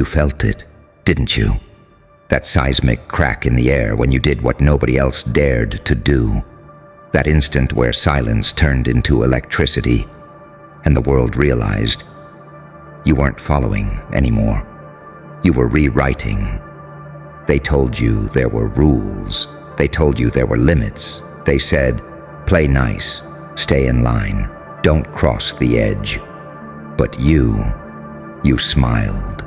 You felt it, didn't you? That seismic crack in the air when you did what nobody else dared to do. That instant where silence turned into electricity, and the world realized you weren't following anymore. You were rewriting. They told you there were rules. They told you there were limits. They said, play nice, stay in line, don't cross the edge. But you smiled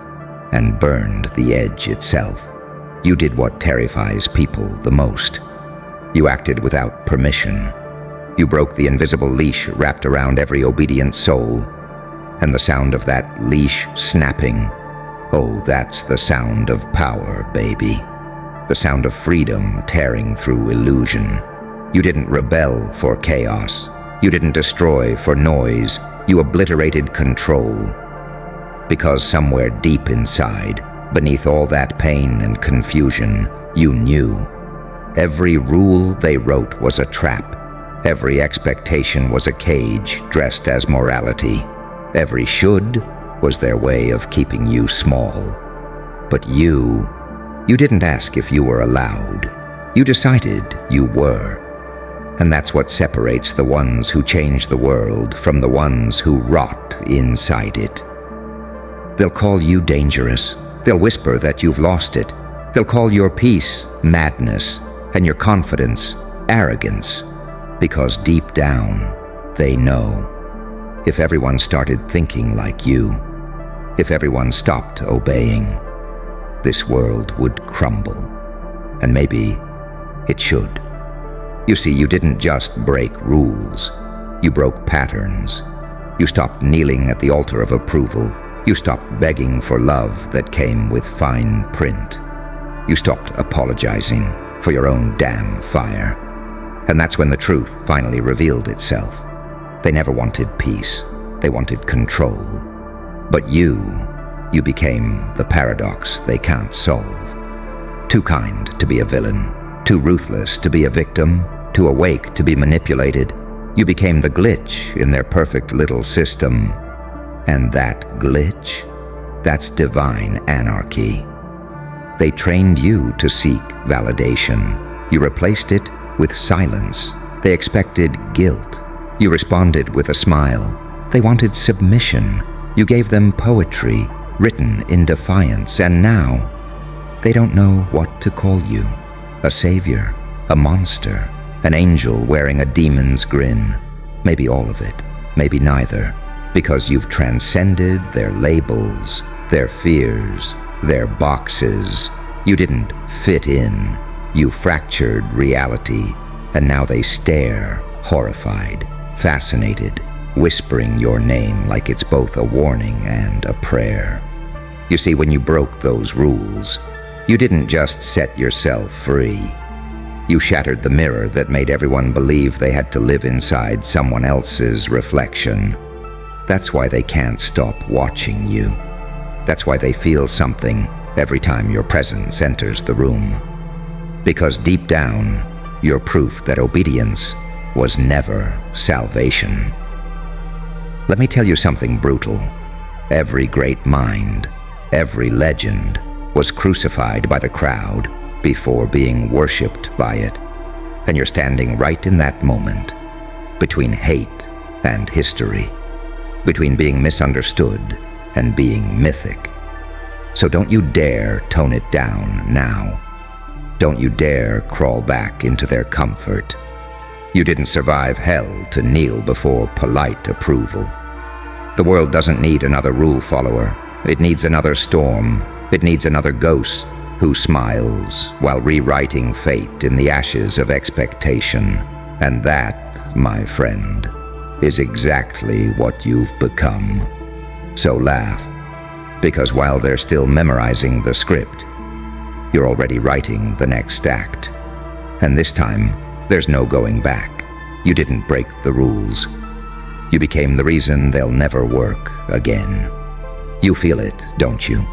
and burned the edge itself. You did what terrifies people the most. You acted without permission. You broke the invisible leash wrapped around every obedient soul. And the sound of that leash snapping, oh, that's the sound of power, baby. The sound of freedom tearing through illusion. You didn't rebel for chaos. You didn't destroy for noise. You obliterated control. Because somewhere deep inside, beneath all that pain and confusion, you knew. Every rule they wrote was a trap. Every expectation was a cage dressed as morality. Every should was their way of keeping you small. But you didn't ask if you were allowed. You decided you were. And that's what separates the ones who change the world from the ones who rot inside it. They'll call you dangerous. They'll whisper that you've lost it. They'll call your peace madness and your confidence arrogance. Because deep down, they know. If everyone started thinking like you, if everyone stopped obeying, this world would crumble. And maybe it should. You see, you didn't just break rules. You broke patterns. You stopped kneeling at the altar of approval. You stopped begging for love that came with fine print. You stopped apologizing for your own damn fire. And that's when the truth finally revealed itself. They never wanted peace. They wanted control. But you became the paradox they can't solve. Too kind to be a villain. Too ruthless to be a victim. Too awake to be manipulated. You became the glitch in their perfect little system. And that glitch, that's divine anarchy. They trained you to seek validation. You replaced it with silence. They expected guilt. You responded with a smile. They wanted submission. You gave them poetry, written in defiance, and now they don't know what to call you. A savior, a monster, an angel wearing a demon's grin. Maybe all of it, maybe neither. Because you've transcended their labels, their fears, their boxes. You didn't fit in. You fractured reality, and now they stare, horrified, fascinated, whispering your name like it's both a warning and a prayer. You see, when you broke those rules, you didn't just set yourself free. You shattered the mirror that made everyone believe they had to live inside someone else's reflection. That's why they can't stop watching you. That's why they feel something every time your presence enters the room. Because deep down, you're proof that obedience was never salvation. Let me tell you something brutal. Every great mind, every legend was crucified by the crowd before being worshipped by it. And you're standing right in that moment, between hate and history. Between being misunderstood and being mythic. So don't you dare tone it down now. Don't you dare crawl back into their comfort. You didn't survive hell to kneel before polite approval. The world doesn't need another rule follower. It needs another storm. It needs another ghost who smiles while rewriting fate in the ashes of expectation. And that, my friend, is exactly what you've become. So laugh, because while they're still memorizing the script, you're already writing the next act. And this time, there's no going back. You didn't break the rules. You became the reason they'll never work again. You feel it, don't you?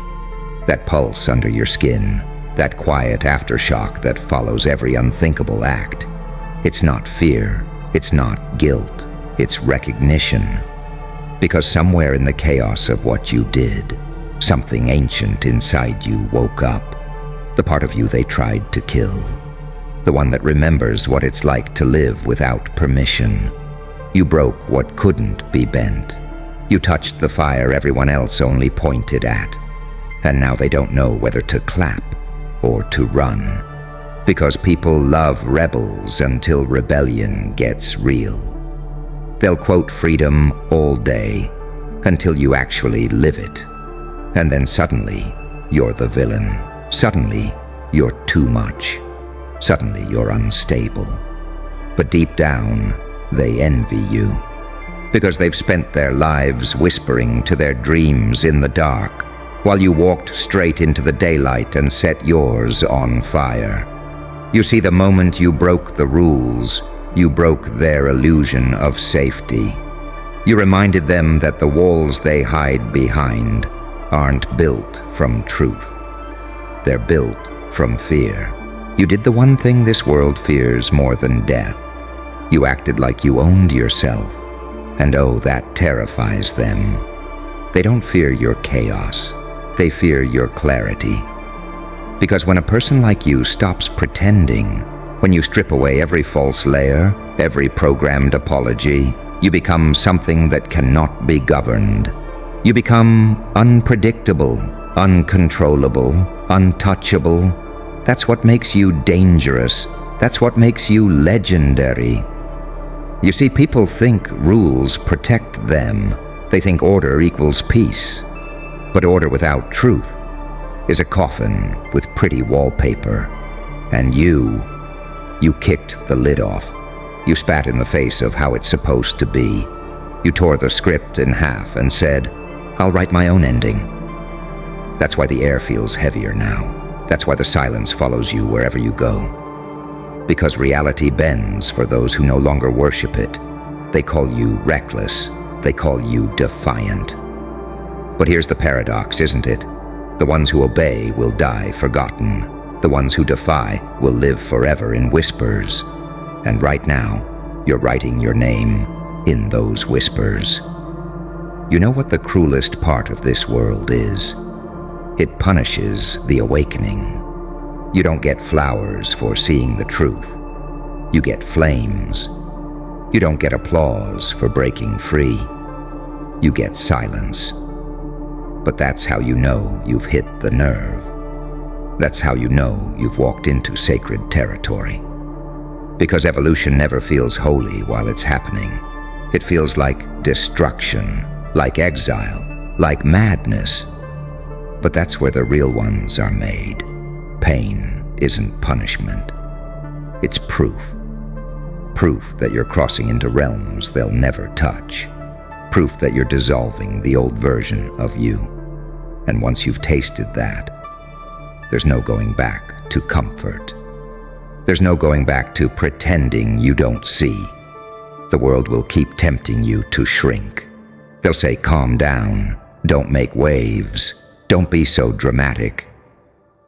That pulse under your skin, that quiet aftershock that follows every unthinkable act. It's not fear, it's not guilt. It's recognition. Because somewhere in the chaos of what you did, Something ancient inside you woke up. The part of you they tried to kill. The one that remembers what it's like to live without permission. You broke what couldn't be bent. You touched the fire everyone else only pointed at. And now they don't know whether to clap or to run. Because people love rebels until rebellion gets real. They'll quote freedom all day until you actually live it. And then suddenly, you're the villain. Suddenly, you're too much. Suddenly, you're unstable. But deep down, they envy you. Because they've spent their lives whispering to their dreams in the dark, while you walked straight into the daylight and set yours on fire. You see, the moment you broke the rules, you broke their illusion of safety. You reminded them that the walls they hide behind aren't built from truth. They're built from fear. You did the one thing this world fears more than death. You acted like you owned yourself, and oh, that terrifies them. They don't fear your chaos. They fear your clarity. Because when a person like you stops pretending, when you strip away every false layer, every programmed apology, you become something that cannot be governed. You become unpredictable, uncontrollable, untouchable. That's what makes you dangerous. That's what makes you legendary. You see, people think rules protect them. They think order equals peace. But order without truth is a coffin with pretty wallpaper. And you kicked the lid off. You spat in the face of how it's supposed to be. You tore the script in half and said, "I'll write my own ending." That's why the air feels heavier now. That's why the silence follows you wherever you go. Because reality bends for those who no longer worship it. They call you reckless. They call you defiant. But here's the paradox, isn't it? The ones who obey will die forgotten. The ones who defy will live forever in whispers. And right now, you're writing your name in those whispers. You know what the cruelest part of this world is? It punishes the awakening. You don't get flowers for seeing the truth. You get flames. You don't get applause for breaking free. You get silence. But that's how you know you've hit the nerve. That's how you know you've walked into sacred territory. Because evolution never feels holy while it's happening. It feels like destruction, like exile, like madness. But that's where the real ones are made. Pain isn't punishment. It's proof. Proof that you're crossing into realms they'll never touch. Proof that you're dissolving the old version of you. And once you've tasted that, there's no going back to comfort. There's no going back to pretending you don't see. The world will keep tempting you to shrink. They'll say, "Calm down, don't make waves, don't be so dramatic."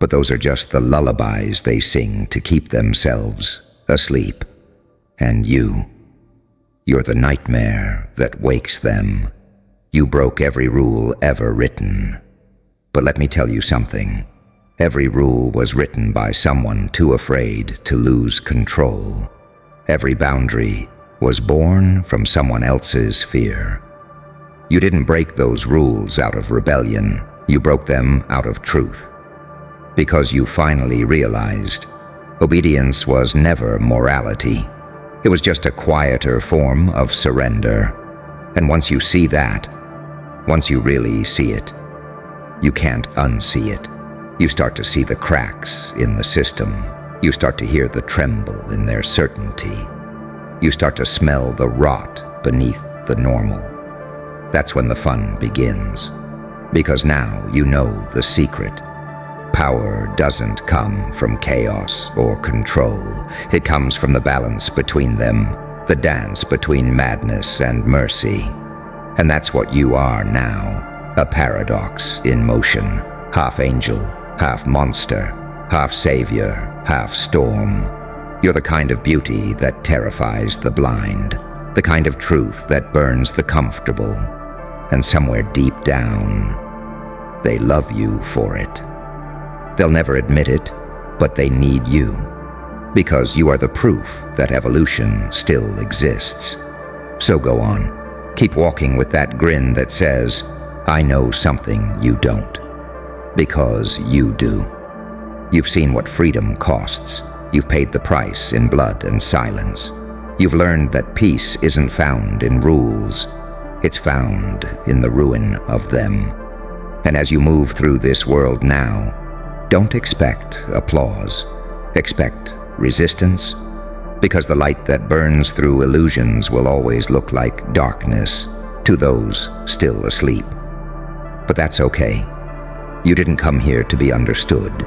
But those are just the lullabies they sing to keep themselves asleep. And you're the nightmare that wakes them. You broke every rule ever written. But let me tell you something. Every rule was written by someone too afraid to lose control. Every boundary was born from someone else's fear. You didn't break those rules out of rebellion. You broke them out of truth. Because you finally realized obedience was never morality. It was just a quieter form of surrender. And once you see that, once you really see it, you can't unsee it. You start to see the cracks in the system. You start to hear the tremble in their certainty. You start to smell the rot beneath the normal. That's when the fun begins. Because now you know the secret. Power doesn't come from chaos or control. It comes from the balance between them, the dance between madness and mercy. And that's what you are now, a paradox in motion, half angel, half monster, half savior, half storm. You're the kind of beauty that terrifies the blind, the kind of truth that burns the comfortable. And somewhere deep down, They love you for it. They'll never admit it, but they need you, because you are the proof that evolution still exists. So go on. Keep walking with that grin that says, I know something you don't. Because you do. You've seen what freedom costs. You've paid the price in blood and silence. You've learned that peace isn't found in rules. It's found in the ruin of them. And as you move through this world now, don't expect applause. Expect resistance, because the light that burns through illusions will always look like darkness to those still asleep. But that's okay. You didn't come here to be understood.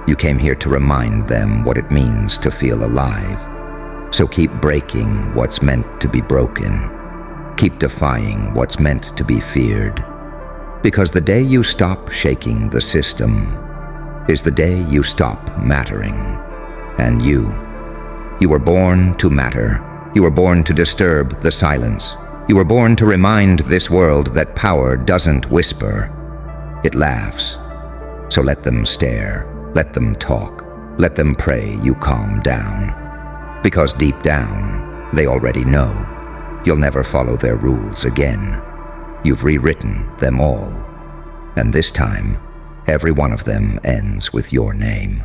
You came here to remind them what it means to feel alive. So keep breaking what's meant to be broken. Keep defying what's meant to be feared. Because the day you stop shaking the system is the day you stop mattering. And you were born to matter. You were born to disturb the silence. You were born to remind this world that power doesn't whisper. It laughs. So let them stare. Let them talk. Let them pray you calm down. Because deep down, they already know you'll never follow their rules again. You've rewritten them all. And this time, every one of them ends with your name.